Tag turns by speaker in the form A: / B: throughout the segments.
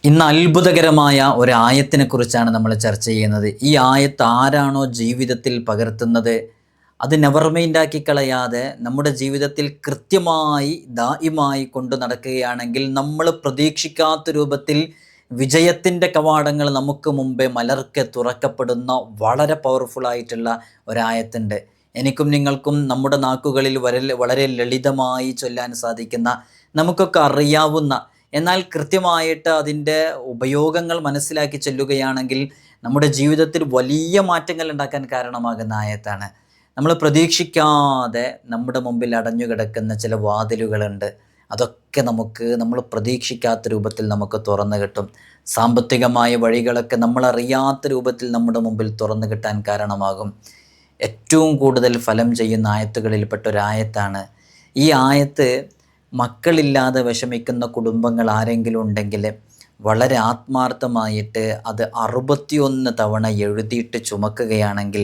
A: ഇന്ന് അത്ഭുതകരമായ ഒരു ആയത്തിനെ കുറിച്ചാണ് നമ്മൾ ചർച്ച ചെയ്യുന്നത്. ഈ ആയത്ത് ആരാണോ ജീവിതത്തിൽ പകർത്തുന്നത്, അത് നെവർ മൈൻഡാക്കി കളയാതെ നമ്മുടെ ജീവിതത്തിൽ കൃത്യമായി ദായിമായി കൊണ്ടു നടക്കുകയാണെങ്കിൽ നമ്മൾ പ്രതീക്ഷിക്കാത്ത രൂപത്തിൽ വിജയത്തിൻ്റെ കവാടങ്ങൾ നമുക്ക് മുമ്പേ മലർക്കെ തുറക്കപ്പെടുന്ന വളരെ പവർഫുൾ ആയിട്ടുള്ള ഒരായത്തുണ്ട്. എനിക്കും നിങ്ങൾക്കും നമ്മുടെ നാക്കുകളിൽ വളരെ ലളിതമായി ചൊല്ലാൻ സാധിക്കുന്ന, നമുക്കൊക്കെ അറിയാവുന്ന, എന്നാൽ കൃത്യമായിട്ട് അതിൻ്റെ ഉപയോഗങ്ങൾ മനസ്സിലാക്കി ചെല്ലുകയാണെങ്കിൽ നമ്മുടെ ജീവിതത്തിൽ വലിയ മാറ്റങ്ങൾ ഉണ്ടാക്കാൻ കാരണമാകുന്ന ആയത്താണ്. നമ്മൾ പ്രതീക്ഷിക്കാതെ നമ്മുടെ മുമ്പിൽ അടഞ്ഞു കിടക്കുന്ന ചില വാതിലുകളുണ്ട്. അതൊക്കെ നമ്മൾ പ്രതീക്ഷിക്കാത്ത രൂപത്തിൽ നമുക്ക് തുറന്നു കിട്ടും. സാമ്പത്തികമായ വഴികളൊക്കെ നമ്മളറിയാത്ത രൂപത്തിൽ നമ്മുടെ മുമ്പിൽ തുറന്നു കിട്ടാൻ കാരണമാകും. ഏറ്റവും കൂടുതൽ ഫലം ചെയ്യുന്ന ആയത്തുകളിൽപ്പെട്ട ഒരായത്താണ് ഈ ആയത്ത്. മക്കളില്ലാതെ വിഷമിക്കുന്ന കുടുംബങ്ങൾ ആരെങ്കിലും ഉണ്ടെങ്കിൽ വളരെ ആത്മാർത്ഥമായിട്ട് അത് 61 തവണ എഴുതിയിട്ട് ചുമക്കുകയാണെങ്കിൽ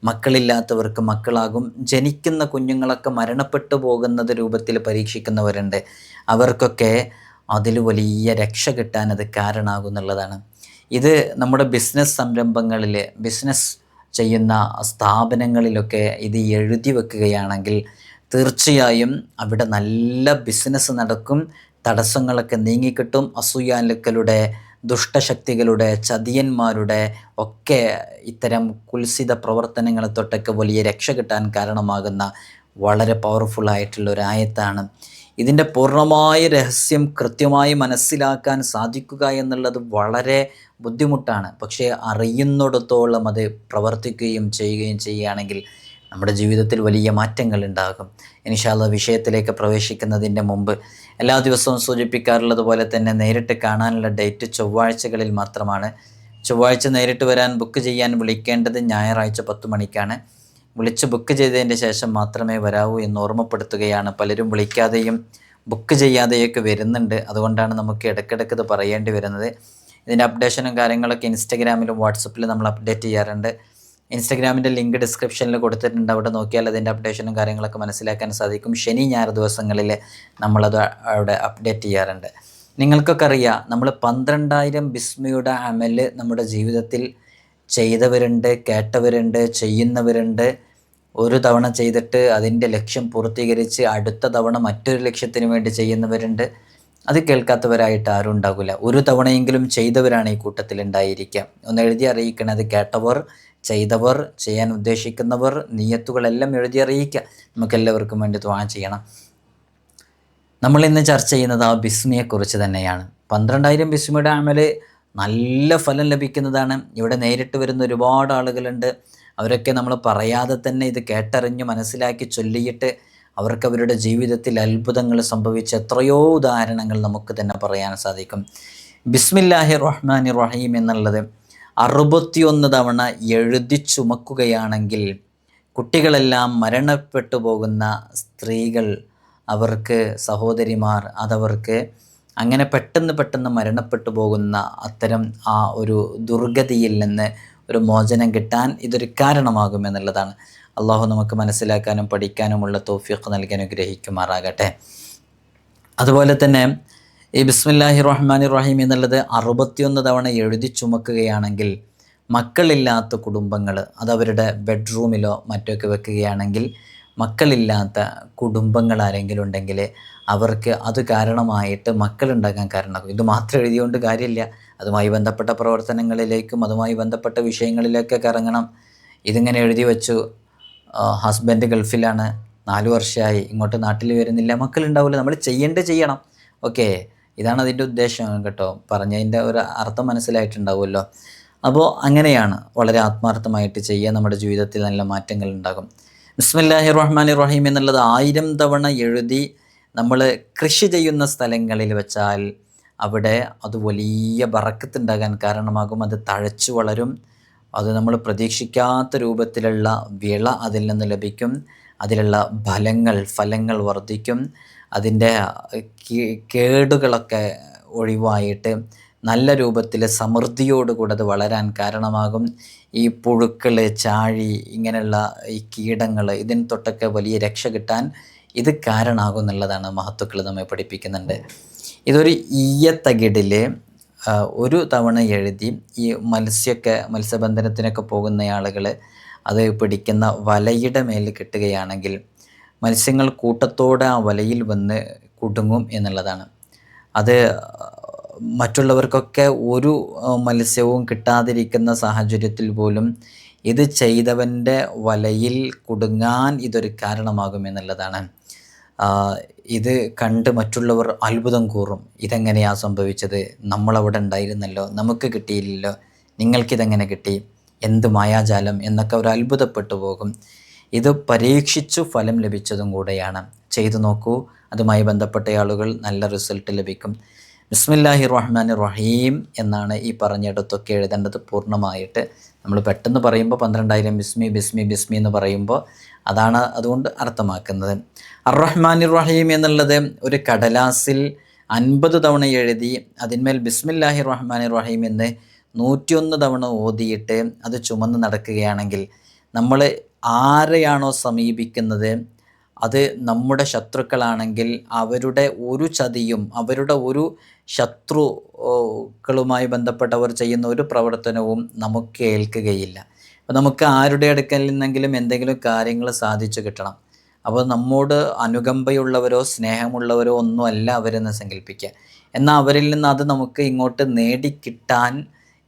A: മക്കളില്ലാത്തവർക്ക് മക്കളാകും. ജനിക്കുന്ന കുഞ്ഞുങ്ങളൊക്കെ മരണപ്പെട്ടു പോകുന്നത് രൂപത്തിൽ പരീക്ഷിക്കുന്നവരുണ്ട്. അവർക്കൊക്കെ അതിൽ വലിയ രക്ഷ കിട്ടാൻ അത് കാരണമാകുന്നുള്ളതാണ്. ഇത് നമ്മുടെ ബിസിനസ് സംരംഭങ്ങളിൽ, ബിസിനസ് ചെയ്യുന്ന സ്ഥാപനങ്ങളിലൊക്കെ ഇത് എഴുതി വെക്കുകയാണെങ്കിൽ തീർച്ചയായും അവിടെ നല്ല ബിസിനസ് നടക്കും. തടസ്സങ്ങളൊക്കെ നീങ്ങിക്കിട്ടും. അസൂയാലുക്കളുടെ, ദുഷ്ടശക്തികളുടെ, ചതിയന്മാരുടെ ഒക്കെ ഇത്തരം കുൽസിത പ്രവർത്തനങ്ങളെ തൊട്ടൊക്കെ വലിയ രക്ഷ കിട്ടാൻ കാരണമാകുന്ന വളരെ പവർഫുള്ളായിട്ടുള്ള ഒരു ആയത്താണ്. ഇതിൻ്റെ പൂർണ്ണമായ രഹസ്യം കൃത്യമായി മനസ്സിലാക്കാൻ സാധിക്കുക എന്നുള്ളത് വളരെ ബുദ്ധിമുട്ടാണ്. പക്ഷേ അറിയുന്നിടത്തോളം അത് പ്രവർത്തിക്കുകയും ചെയ്യുകയും ചെയ്യുകയാണെങ്കിൽ നമ്മുടെ ജീവിതത്തിൽ വലിയ മാറ്റങ്ങൾ ഉണ്ടാകും. ഇൻഷാ അല്ലാഹ് വിഷയത്തിലേക്ക് പ്രവേശിക്കുന്നതിൻ്റെ മുമ്പ് എല്ലാ ദിവസവും സൂചിപ്പിക്കാറുള്ളത് പോലെ തന്നെ നേരിട്ട് കാണാനുള്ള ഡേറ്റ് ചൊവ്വാഴ്ചകളിൽ മാത്രമാണ്. ചൊവ്വാഴ്ച നേരിട്ട് വരാൻ ബുക്ക് ചെയ്യാൻ വിളിക്കേണ്ടത് ഞായറാഴ്ച 10 മണിക്കാണ്. വിളിച്ച് ബുക്ക് ചെയ്തതിൻ്റെ ശേഷം മാത്രമേ വരാവൂ എന്ന് ഓർമ്മപ്പെടുത്തുകയാണ്. പലരും വിളിക്കാതെയും ബുക്ക് ചെയ്യാതെയൊക്കെ വരുന്നുണ്ട്. അതുകൊണ്ടാണ് നമുക്ക് ഇടയ്ക്കിടയ്ക്ക് ഇത് പറയേണ്ടി വരുന്നത്. ഇതിൻ്റെ അപ്ഡേഷനും കാര്യങ്ങളൊക്കെ ഇൻസ്റ്റഗ്രാമിലും വാട്സപ്പിലും നമ്മൾ അപ്ഡേറ്റ് ചെയ്യാറുണ്ട്. ഇൻസ്റ്റഗ്രാമിൻ്റെ ലിങ്ക് ഡിസ്ക്രിപ്ഷനിൽ കൊടുത്തിട്ടുണ്ട്. അവിടെ നോക്കിയാൽ അതിൻ്റെ അപ്ഡേഷനും കാര്യങ്ങളൊക്കെ മനസ്സിലാക്കാൻ സാധിക്കും. ശനി ഞായർ ദിവസങ്ങളിൽ നമ്മളത് അവിടെ അപ്ഡേറ്റ് ചെയ്യാറുണ്ട്. നിങ്ങൾക്കൊക്കെ അറിയാം, നമ്മൾ 12,000 ബിസ്മിയുടെ അമല് നമ്മുടെ ജീവിതത്തിൽ ചെയ്തവരുണ്ട്, കേട്ടവരുണ്ട്, ചെയ്യുന്നവരുണ്ട്. ഒരു തവണ ചെയ്തിട്ട് അതിൻ്റെ ലക്ഷ്യം പൂർത്തീകരിച്ച് അടുത്ത തവണ മറ്റൊരു ലക്ഷ്യത്തിന് വേണ്ടി ചെയ്യുന്നവരുണ്ട്. അത് കേൾക്കാത്തവരായിട്ട് ആരും ഉണ്ടാകില്ല. ഒരു തവണയെങ്കിലും ചെയ്തവരാണ് ഈ കൂട്ടത്തിൽ ഉണ്ടായിരിക്കുക. ഒന്ന് എഴുതി അറിയിക്കണം. അത് കേട്ടവർ, ചെയ്തവർ, ചെയ്യാൻ ഉദ്ദേശിക്കുന്നവർ, നിയ്യത്തുകളെല്ലാം എഴുതി അറിയിക്കുക. നമുക്കെല്ലാവർക്കും വേണ്ടി ദുആ ചെയ്യണം. നമ്മളിന്ന് ചർച്ച ചെയ്യുന്നത് ആ ബിസ്മിയെക്കുറിച്ച് തന്നെയാണ്. 12,000 ബിസ്മിയുടെ അമല് നല്ല ഫലം ലഭിക്കുന്നതാണ്. ഇവിടെ നേരിട്ട് വരുന്ന ഒരുപാട് ആളുകളുണ്ട്. അവരൊക്കെ നമ്മൾ പറയാതെ തന്നെ ഇത് കേട്ടറിഞ്ഞ് മനസ്സിലാക്കി ചൊല്ലിയിട്ട് അവർക്ക് അവരുടെ ജീവിതത്തിൽ അത്ഭുതങ്ങൾ സംഭവിച്ച എത്രയോ ഉദാഹരണങ്ങൾ നമുക്ക് തന്നെ പറയാൻ സാധിക്കും. ബിസ്മില്ലാഹിർ റഹ്മാനിർ റഹീം എന്നുള്ളത് 61 തവണ എഴുതി ചുമക്കുകയാണെങ്കിൽ കുട്ടികളെല്ലാം മരണപ്പെട്ടു പോകുന്ന സ്ത്രീകൾ, അവർക്ക് സഹോദരിമാർ, അതവർക്ക് അങ്ങനെ പെട്ടെന്ന് മരണപ്പെട്ടു പോകുന്ന അത്തരം ആ ഒരു ദുർഗതിയിൽ നിന്ന് ഒരു മോചനം കിട്ടാൻ ഇതൊരു കാരണമാകുമെന്നുള്ളതാണ്. അള്ളാഹു നമുക്ക് മനസ്സിലാക്കാനും പഠിക്കാനുമുള്ള തൗഫീഖ് നൽകി അനുഗ്രഹിക്കുമാറാകട്ടെ. അതുപോലെ തന്നെ ഈ ബിസ്മില്ലാഹിർ റഹ്മാനിർ റഹീം എന്നുള്ളത് 61 തവണ എഴുതി ചുമക്കുകയാണെങ്കിൽ മക്കളില്ലാത്ത കുടുംബങ്ങൾ, അതവരുടെ ബെഡ്റൂമിലോ മറ്റൊക്കെ വെക്കുകയാണെങ്കിൽ മക്കളില്ലാത്ത കുടുംബങ്ങൾ ആരെങ്കിലും ഉണ്ടെങ്കിൽ അവർക്ക് അത് കാരണമായിട്ട് മക്കളുണ്ടാകാൻ കാരണമാകും. ഇത് മാത്രം എഴുതിയോണ്ട് കാര്യമില്ല. അതുമായി ബന്ധപ്പെട്ട പ്രവർത്തനങ്ങളിലേക്കും അതുമായി ബന്ധപ്പെട്ട വിഷയങ്ങളിലേക്കൊക്കെ ഇറങ്ങണം. ഇതിങ്ങനെ എഴുതി വെച്ചു, ഹസ്ബൻഡ് ഗൾഫിലാണ്, 4 വർഷമായി, ഇങ്ങോട്ട് നാട്ടിൽ വരുന്നില്ല, മക്കളുണ്ടാവില്ല, നമ്മൾ ചെയ്യണം. ഓക്കെ, ഇതാണ് അതിൻ്റെ ഉദ്ദേശം കേട്ടോ. പറഞ്ഞതിൻ്റെ ഒരു അർത്ഥം മനസ്സിലായിട്ടുണ്ടാവുമല്ലോ. അപ്പോൾ അങ്ങനെയാണ് വളരെ ആത്മാർത്ഥമായിട്ട് ചെയ്യുക. നമ്മുടെ ജീവിതത്തിൽ നല്ല മാറ്റങ്ങൾ ഉണ്ടാകും. ബിസ്മില്ലാഹിർ റഹ്മാനിർ റഹീം എന്നുള്ളത് 1000 തവണ എഴുതി നമ്മൾ കൃഷി ചെയ്യുന്ന സ്ഥലങ്ങളിൽ വെച്ചാൽ അവിടെ അത് വലിയ ബറക്കത്തുണ്ടാകാൻ കാരണമാകും. അത് തഴച്ചു വളരും. അത് നമ്മൾ പ്രതീക്ഷിക്കാത്ത രൂപത്തിലുള്ള വിള അതിൽ നിന്ന് ലഭിക്കും. അതിലുള്ള ഫലങ്ങൾ വർദ്ധിക്കും. അതിൻ്റെ കേടുകളൊക്കെ ഒഴിവായിട്ട് നല്ല രൂപത്തിൽ സമൃദ്ധിയോടുകൂടെ അത് വളരാൻ കാരണമാകും. ഈ പുഴുക്കൾ, ചാഴി, ഇങ്ങനെയുള്ള ഈ കീടങ്ങൾ, ഇതിന് തൊട്ടൊക്കെ വലിയ രക്ഷ കിട്ടാൻ ഇത് കാരണമാകും എന്നുള്ളതാണ് മഹത്തുക്കൾ നമ്മെ പഠിപ്പിക്കുന്നുണ്ട്. ഇതൊരു ഈയത്തകിടിൽ ഒരു തവണ എഴുതി ഈ മത്സ്യബന്ധനത്തിനൊക്കെ പോകുന്ന ആളുകൾ അത് പിടിക്കുന്ന വലയുടെ മേൽ കെട്ടുകയാണെങ്കിൽ മത്സ്യങ്ങൾ കൂട്ടത്തോടെ ആ വലയിൽ വന്ന് കുടുങ്ങും എന്നുള്ളതാണ്. അത് മറ്റുള്ളവർക്കൊക്കെ ഒരു മത്സ്യവും കിട്ടാതിരിക്കുന്ന സാഹചര്യത്തിൽ പോലും ഇത് ചെയ്തവൻ്റെ വലയിൽ കുടുങ്ങാൻ ഇതൊരു കാരണമാകുമെന്നുള്ളതാണ്. ഇത് കണ്ട് മറ്റുള്ളവർ അത്ഭുതം കൂറും. ഇതെങ്ങനെയാണ് സംഭവിച്ചത്? നമ്മളവിടെ ഉണ്ടായിരുന്നല്ലോ, നമുക്ക് കിട്ടിയില്ലല്ലോ, നിങ്ങൾക്കിതെങ്ങനെ കിട്ടി? എന്ത് മായാജാലം എന്നൊക്കെ അവർ അത്ഭുതപ്പെട്ടു പോകും. ഇത് പരീക്ഷിച്ചു ഫലം ലഭിച്ചതും കൂടെയാണ്. ചെയ്തു നോക്കൂ, അതുമായി ബന്ധപ്പെട്ട ആളുകൾ നല്ല റിസൾട്ട് ലഭിക്കും. ബിസ്മില്ലാഹിർ റഹ്മാനിർ റഹീം എന്നാണ് ഈ പറഞ്ഞിടത്തൊക്കെ എഴുതേണ്ടത് പൂർണ്ണമായിട്ട്. നമ്മൾ പെട്ടെന്ന് പറയുമ്പോൾ 12,000 ബിസ്മി ബിസ്മി ബിസ്മി എന്ന് പറയുമ്പോൾ അതാണ് അതുകൊണ്ട് അർത്ഥമാക്കുന്നത്. അർ-റഹ്മാനിർ റഹീം എന്നുള്ളത് ഒരു കടലാസിൽ 50 തവണ എഴുതി അതിന്മേൽ ബിസ്മില്ലാഹിർ റഹ്മാനിർ റഹീം എന്ന് 101 തവണ ഓതിയിട്ട് അത് ചുമന്ന് നടക്കുകയാണെങ്കിൽ നമ്മൾ ആരെയാണോ സമീപിക്കുന്നത് അത് നമ്മുടെ ശത്രുക്കളാണെങ്കിൽ അവരുടെ ഒരു ചതിയും അവരുടെ ഒരു ശത്രുക്കളുമായി ബന്ധപ്പെട്ടവർ ചെയ്യുന്ന ഒരു പ്രവർത്തനവും നമുക്ക് ഏൽക്കുകയില്ല. അപ്പോൾ നമുക്ക് ആരുടെ അടുക്കൽ നിന്നെങ്കിലും എന്തെങ്കിലും കാര്യങ്ങൾ സാധിച്ചു കിട്ടണം. അപ്പോൾ നമ്മോട് അനുകമ്പയുള്ളവരോ സ്നേഹമുള്ളവരോ ഒന്നുമല്ല അവരെന്ന് സങ്കല്പിക്കുക. എന്നാൽ അവരിൽ നിന്ന് അത് നമുക്ക് ഇങ്ങോട്ട് നേടിക്കിട്ടാൻ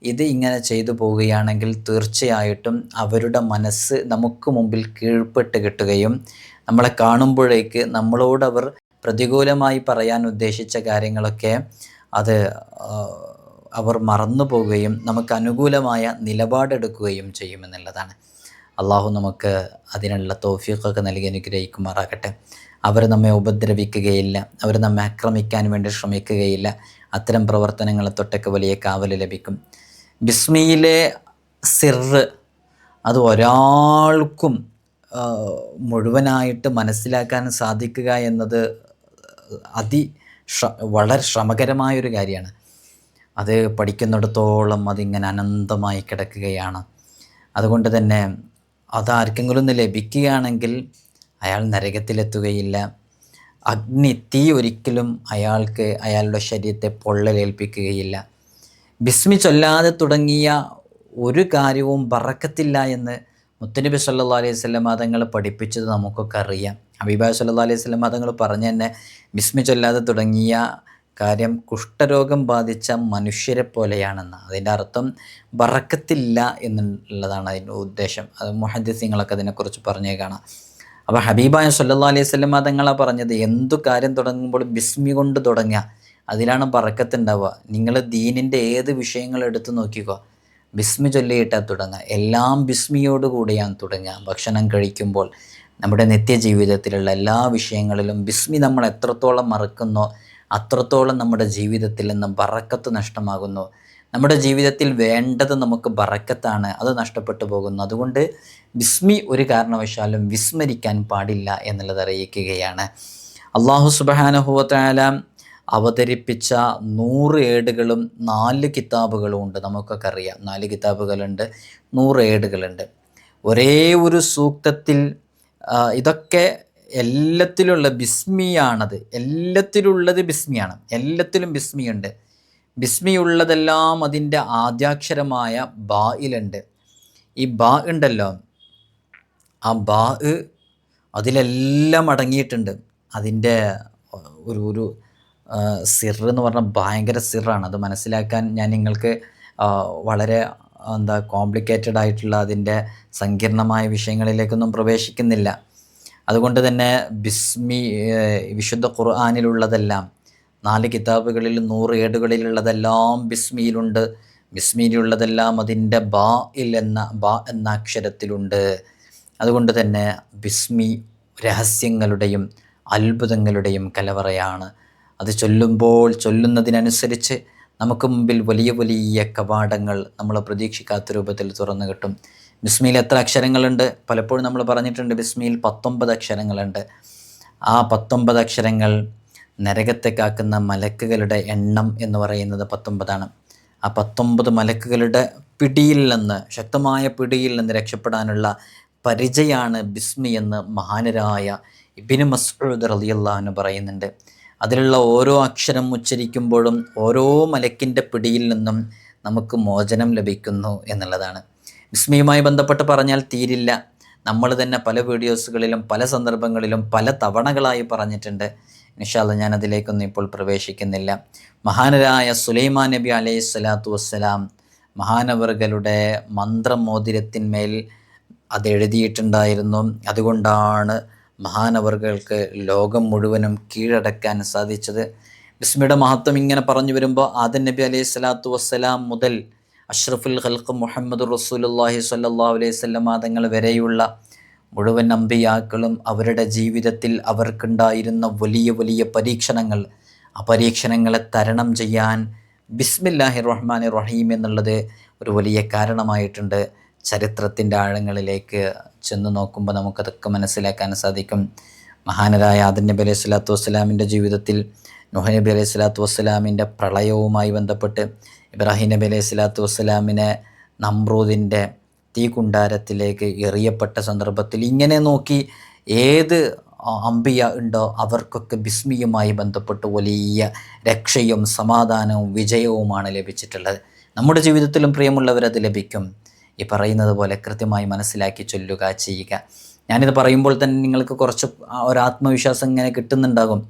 A: ഇത് ഇങ്ങനെ ചെയ്തു പോവുകയാണെങ്കിൽ തീർച്ചയായിട്ടും അവരുടെ മനസ്സ് നമുക്ക് മുമ്പിൽ കീഴ്പ്പെട്ട് കിട്ടുകയും നമ്മളെ കാണുമ്പോഴേക്ക് നമ്മളോട് അവർ പ്രതികൂലമായി പറയാൻ ഉദ്ദേശിച്ച കാര്യങ്ങളൊക്കെ അത് അവർ മറന്നു പോവുകയും നമുക്ക് അനുകൂലമായ നിലപാടെടുക്കുകയും ചെയ്യുമെന്നുള്ളതാണ്. അള്ളാഹു നമുക്ക് അതിനുള്ള തൗഫീഖൊക്കെ നൽകി അനുഗ്രഹിക്കുമാറാകട്ടെ. അവർ നമ്മെ ഉപദ്രവിക്കുകയില്ല, അവർ നമ്മെ ആക്രമിക്കാൻ വേണ്ടി ശ്രമിക്കുകയില്ല. അത്തരം പ്രവർത്തനങ്ങളെ തൊട്ടൊക്കെ വലിയ കാവൽ ലഭിക്കും. ബിസ്മിയിലെ സിർറ് അത് ഒരാൾക്കും മുഴുവനായിട്ട് മനസ്സിലാക്കാൻ സാധിക്കുക എന്നത് വളരെ ശ്രമകരമായൊരു കാര്യമാണ്. അത് പഠിക്കുന്നിടത്തോളം അതിങ്ങനെ അനന്തമായി കിടക്കുകയാണ്. അതുകൊണ്ട് തന്നെ അതാർക്കെങ്കിലും ഒന്ന് ലഭിക്കുകയാണെങ്കിൽ അയാൾ നരകത്തിലെത്തുകയില്ല. തീ ഒരിക്കലും അയാളുടെ ശരീരത്തെ പൊള്ളലേൽപ്പിക്കുകയില്ല. ബിസ്മി ചൊല്ലാതെ തുടങ്ങിയ ഒരു കാര്യവും ബറക്കത്തില്ല എന്ന് മുത്തുനബി സല്ലല്ലാഹു അലൈഹി വസല്ലം തങ്ങൾ പഠിപ്പിച്ചത് നമുക്കൊക്കെ അറിയാം. ഹബീബായ സല്ലല്ലാഹു അലൈഹി വസല്ലം തങ്ങൾ പറഞ്ഞു തന്നെ ബിസ്മി ചൊല്ലാതെ തുടങ്ങിയ കാര്യം കുഷ്ഠരോഗം ബാധിച്ച മനുഷ്യരെ പോലെയാണെന്ന്. അതിൻ്റെ അർത്ഥം ബറക്കത്തില്ല എന്നുള്ളതാണ് അതിൻ്റെ ഉദ്ദേശം. അത് മുഹദ്ദിസീങ്ങളൊക്കെ അതിനെക്കുറിച്ച് പറഞ്ഞേ കാണാം. അപ്പോൾ ഹബീബായ സല്ലല്ലാഹു അലൈഹി വസല്ലം തങ്ങളാണ് പറഞ്ഞത് എന്തു കാര്യം തുടങ്ങുമ്പോൾ ബിസ്മി കൊണ്ട് തുടങ്ങുക, അതിലാണ് ബറക്കത്തുണ്ടാവുക. നിങ്ങൾ ദീനിൻ്റെ ഏത് വിഷയങ്ങൾ എടുത്തു നോക്കിക്കോ, ബിസ്മി ചൊല്ലിയിട്ടാണ് തുടങ്ങുക. എല്ലാം ബിസ്മിയോട് കൂടിയാണ് തുടങ്ങുക. ഭക്ഷണം കഴിക്കുമ്പോൾ നമ്മുടെ നിത്യജീവിതത്തിലുള്ള എല്ലാ വിഷയങ്ങളിലും ബിസ്മി നമ്മൾ എത്രത്തോളം മറക്കുന്നോ അത്രത്തോളം നമ്മുടെ ജീവിതത്തിൽ നിന്ന് ബറക്കത്ത് നഷ്ടമാകുന്നു. നമ്മുടെ ജീവിതത്തിൽ വേണ്ടത് നമുക്ക് ബറക്കത്താണ്, അത് നഷ്ടപ്പെട്ടു പോകുന്നു. അതുകൊണ്ട് ബിസ്മി ഒരു കാരണവശാലും വിസ്മരിക്കാൻ പാടില്ല എന്നുള്ളത് അറിയിക്കുകയാണ്. അല്ലാഹു സുബ്ഹാനഹു വ തആല അവതരിപ്പിച്ച 100 ഏടുകളും 4 കിതാബുകളും ഉണ്ട്. നമുക്കൊക്കെ അറിയാം 4 കിതാബുകളുണ്ട്, 100 ഏടുകളുണ്ട്. ഒരേ ഒരു സൂക്തത്തിൽ ഇതൊക്കെ എല്ലാത്തിലുള്ള ബിസ്മിയാണത്. എല്ലാത്തിലുള്ളത് ബിസ്മിയാണ്. എല്ലാത്തിലും ബിസ്മിയുണ്ട്. ബിസ്മിയുള്ളതെല്ലാം അതിൻ്റെ ആദ്യാക്ഷരമായ ബായിലുണ്ട്. ഈ ബാ ഉണ്ടല്ലോ, ആ ബാ അതിലെല്ലാം അടങ്ങിയിട്ടുണ്ട്. അതിൻ്റെ ഒരു സിർ എന്ന് പറഞ്ഞാൽ ഭയങ്കര സിറാണ്. അത് മനസ്സിലാക്കാൻ ഞാൻ നിങ്ങൾക്ക് വളരെ കോംപ്ലിക്കേറ്റഡ് ആയിട്ടുള്ള അതിൻ്റെ സങ്കീർണമായ വിഷയങ്ങളിലേക്കൊന്നും പ്രവേശിക്കുന്നില്ല. അതുകൊണ്ട് തന്നെ വിശുദ്ധ ഖുർആനിലുള്ളതെല്ലാം 4 കിതാബുകളിൽ 100 ഏടുകളിലുള്ളതെല്ലാം ബിസ്മിയിലുണ്ട്. ബിസ്മിയിലുള്ളതെല്ലാം അതിൻ്റെ ബാ എന്ന അക്ഷരത്തിലുണ്ട്. അതുകൊണ്ട് തന്നെ ബിസ്മി രഹസ്യങ്ങളുടെയും അത്ഭുതങ്ങളുടെയും കലവറയാണ്. അത് ചൊല്ലുന്നതിനനുസരിച്ച് നമുക്ക് മുമ്പിൽ വലിയ വലിയ കവാടങ്ങൾ നമ്മൾ പ്രതീക്ഷിക്കാത്ത രൂപത്തിൽ തുറന്നു കിട്ടും. ബിസ്മിയിൽ എത്ര അക്ഷരങ്ങളുണ്ട്? പലപ്പോഴും നമ്മൾ പറഞ്ഞിട്ടുണ്ട് ബിസ്മിയിൽ 19 അക്ഷരങ്ങളുണ്ട്. ആ 19 അക്ഷരങ്ങൾ നരകത്തെ കാക്കുന്ന മലക്കുകളുടെ എണ്ണം എന്ന് പറയുന്നത് 19ആണ്. ആ 19 മലക്കുകളുടെ ശക്തമായ പിടിയിൽ നിന്ന് രക്ഷപ്പെടാനുള്ള പരിചയമാണ് ബിസ്മി എന്ന് മഹാനരായ ഇബ്നു മസ്ഊദ് റളിയല്ലാഹു അൻഹു പറയുന്നുണ്ട്. അതിലുള്ള ഓരോ അക്ഷരം ഉച്ചരിക്കുമ്പോഴും ഓരോ മലക്കിൻ്റെ പിടിയിൽ നിന്നും നമുക്ക് മോചനം ലഭിക്കുന്നു എന്നുള്ളതാണ്. ബിസ്മിയുമായി ബന്ധപ്പെട്ട് പറഞ്ഞാൽ തീരില്ല. നമ്മൾ തന്നെ പല വീഡിയോസുകളിലും പല സന്ദർഭങ്ങളിലും പല തവണകളായി പറഞ്ഞിട്ടുണ്ട്. ഇൻഷാ അല്ലാഹ് ഞാൻ അതിലേക്കൊന്നും ഇപ്പോൾ പ്രവേശിക്കുന്നില്ല. മഹാനരായ സുലൈമാൻ നബി അലൈഹി സ്വലാത്തു വസ്സലാം മഹാനവറുകളുടെ മന്ത്രമോതിരത്തിന്മേൽ അത് എഴുതിയിട്ടുണ്ടായിരുന്നു. അതുകൊണ്ടാണ് മഹാനവറുകൾക്ക് ലോകം മുഴുവനും കീഴടക്കാൻ സാധിച്ചത്. ബിസ്മിയുടെ മഹത്വം ഇങ്ങനെ പറഞ്ഞു വരുമ്പോൾ ആദം നബി അലൈഹി സ്വലാത്തു വസ്സലാം മുതൽ അഷ്റഫുൽ ഖൽഖ് മുഹമ്മദ് റസൂലുള്ളാഹി സ്വല്ലല്ലാഹു അലൈഹി വസല്ലം തങ്ങൾ വരെയുള്ള മുഴുവൻ അമ്പിയാക്കളും അവരുടെ ജീവിതത്തിൽ അവർക്കുണ്ടായിരുന്ന വലിയ വലിയ പരീക്ഷണങ്ങൾ, ആ പരീക്ഷണങ്ങളെ തരണം ചെയ്യാൻ ബിസ്മില്ലാഹിർ റഹ്മാനിർ റഹീം എന്നുള്ളത് ഒരു വലിയ കാരണമായിട്ടുണ്ട്. ചരിത്രത്തിൻ്റെ ആഴങ്ങളിലേക്ക് ചെന്ന് നോക്കുമ്പോൾ നമുക്കതൊക്കെ മനസ്സിലാക്കാൻ സാധിക്കും. മഹാനരായ ആദം നബി അലൈഹി സ്വലാത്തു വസ്സലാമിൻ്റെ ജീവിതത്തിൽ നൂഹ് നബി അലൈഹി സ്വലാത്തു വസ്സലാമിൻ്റെ പ്രളയവുമായി ബന്ധപ്പെട്ട് ഇബ്രാഹിം നബി അലൈഹി സ്വലാത്തു വസ്സലാമിനെ നമ്രൂദിൻ്റെ തീകുണ്ടാരത്തിലേക്ക് എറിയപ്പെട്ട സന്ദർഭത്തിൽ ഇങ്ങനെ നോക്കി ഏത് അമ്പിയ ഉണ്ടോ അവർക്കൊക്കെ ബിസ്മിയുമായി ബന്ധപ്പെട്ട് വലിയ രക്ഷയും സമാധാനവും വിജയവുമാണ് ലഭിച്ചിട്ടുള്ളത്. നമ്മുടെ ജീവിതത്തിലും പ്രിയമുള്ളവരത് ലഭിക്കും. ഈ പറയുന്നത് പോലെ കൃത്യമായി മനസ്സിലാക്കി ചൊല്ലുക, ചെയ്യുക. ഞാനിത് പറയുമ്പോൾ തന്നെ നിങ്ങൾക്ക് കുറച്ച് ഒരാത്മവിശ്വാസം ഇങ്ങനെ കിട്ടുന്നുണ്ടാകും.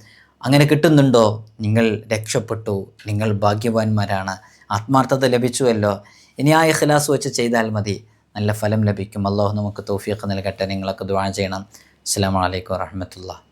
A: അങ്ങനെ കിട്ടുന്നുണ്ടോ? നിങ്ങൾ രക്ഷപ്പെട്ടു, നിങ്ങൾ ഭാഗ്യവാന്മാരാണ്, ആത്മാർത്ഥത ലഭിച്ചുവല്ലോ. ഇനി ആ ഇഖ്ലാസ് വെച്ച് ചെയ്താൽ മതി, നല്ല ഫലം ലഭിക്കും. അല്ലാഹു നമുക്ക് തൗഫീഖ് നൽകട്ടെ. നിങ്ങളൊക്കെ ദുആ ചെയ്യണം. അസ്സലാമു അലൈക്കും വറഹ്മത്തുള്ളാഹി.